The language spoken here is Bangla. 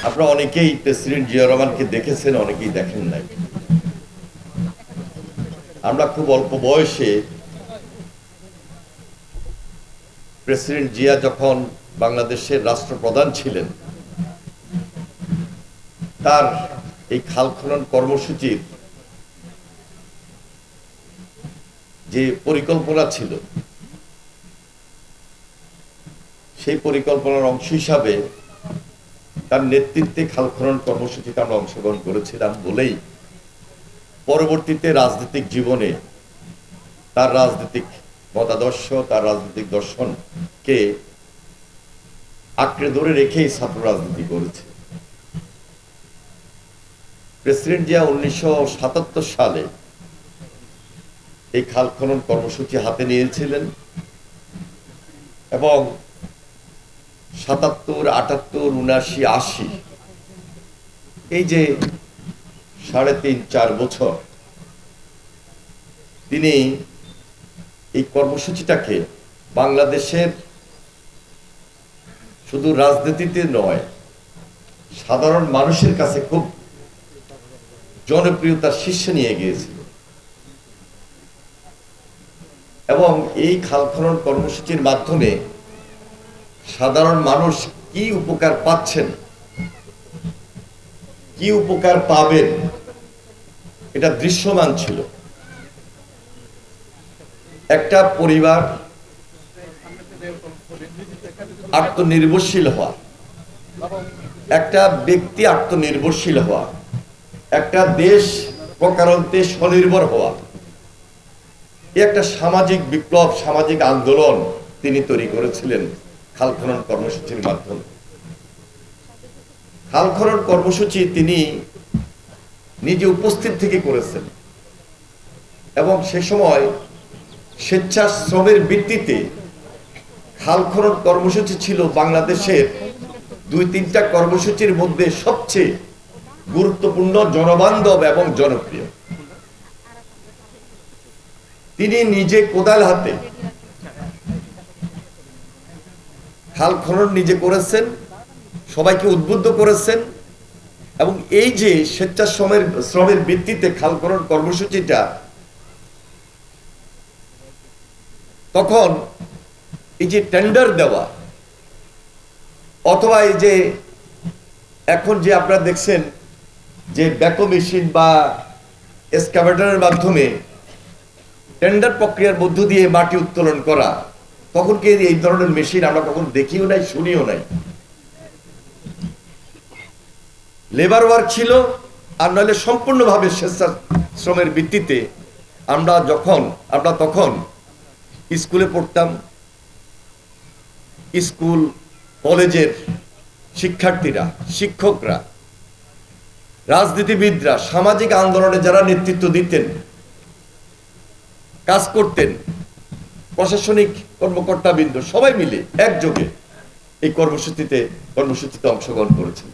আপনারা অনেকেই প্রেসিডেন্ট জিয়া রহমানকে দেখেছেন, অনেকেই দেখেন নাই। আমরা খুব অল্প বয়সে প্রেসিডেন্ট জিয়া যখন বাংলাদেশের রাষ্ট্রপ্রধান ছিলেন, তার এই খাল খনন কর্মসূচির যে পরিকল্পনা ছিল, সেই পরিকল্পনার অংশ হিসাবে তার নেতৃত্বে খাল খনন কর্মসূচিতে আমরা অংশগ্রহণ করেছিলাম বলেই পরবর্তীতে রাজনৈতিক জীবনে তার রাজনৈতিক মতাদর্শ, তার রাজনৈতিক দর্শনকে আঁকড়ে ধরে রেখেই ছাত্র রাজনীতি করেছে। প্রেসিডেন্ট জিয়া 1977 সালে এই খাল খনন কর্মসূচি হাতে নিয়েছিলেন এবং 77, 78, 79, 80 এই যে 3.5-4 বছর তিনি এই কর্মসূচিটাকে বাংলাদেশের শুধু রাজনীতিতে নয়, সাধারণ মানুষের কাছে খুব জনপ্রিয়তার শীর্ষে নিয়ে গিয়েছিল। এবং এই খাল খনন কর্মসূচির মাধ্যমে সাধারণ মানুষ কি উপকার পাচ্ছেন, কি উপকার পাবেন, এটা দৃশ্যমান ছিল। একটা পরিবার আত্মনির্ভরশীল হওয়া, একটা ব্যক্তি আত্মনির্ভরশীল হওয়া, একটা দেশ প্রকারান্তে স্বনির্ভর হওয়া, একটা সামাজিক বিপ্লব, সামাজিক আন্দোলন তিনি তৈরি করেছিলেন খাল খনন কর্মসূচির মাধ্যমে। খাল খনন কর্মসূচি তিনি নিজে উপস্থিত থেকে করেছেন এবং সে সময় স্বেচ্ছাশ্রমের ভিত্তিতে খাল খনন কর্মসূচি ছিল বাংলাদেশের 2-3টা কর্মসূচির মধ্যে সবচেয়ে গুরুত্বপূর্ণ, জনবান্ধব এবং জনপ্রিয়। তিনি নিজে কোদাল হাতে খাল খনন নিজে করেছেন, সবাইকে উদ্বুদ্ধ করেছেন এবং এই যে স্বেচ্ছাশ্রমের ভিত্তিতে খাল খনন কর্মসূচিটা, তখন এই যে টেন্ডার দেওয়া অথবা এই যে এখন যে আপনারা দেখছেন যে ব্যাকো মেশিন বা এক্সকাভেটরের মাধ্যমে টেন্ডার প্রক্রিয়ার মধ্য দিয়ে মাটি উত্তোলন করা, তখন কি এই ধরনের মেশিন আমরা কখনো দেখিও নাই, শুনিও নাই। লেবার ওয়ার্ক ছিল, আর নইলে সম্পূর্ণভাবে স্বেচ্ছাশ্রমের ভিত্তিতে আমরা তখন স্কুলে পড়তাম, স্কুল কলেজের শিক্ষার্থীরা, শিক্ষকরা, রাজনীতিবিদরা, সামাজিক আন্দোলনে যারা নেতৃত্ব দিতেন, কাজ করতেন, প্রশাসনিক কর্মকর্তাবৃন্দ সবাই মিলে একযোগে এই কর্মসূচিতে অংশগ্রহণ করেছেন।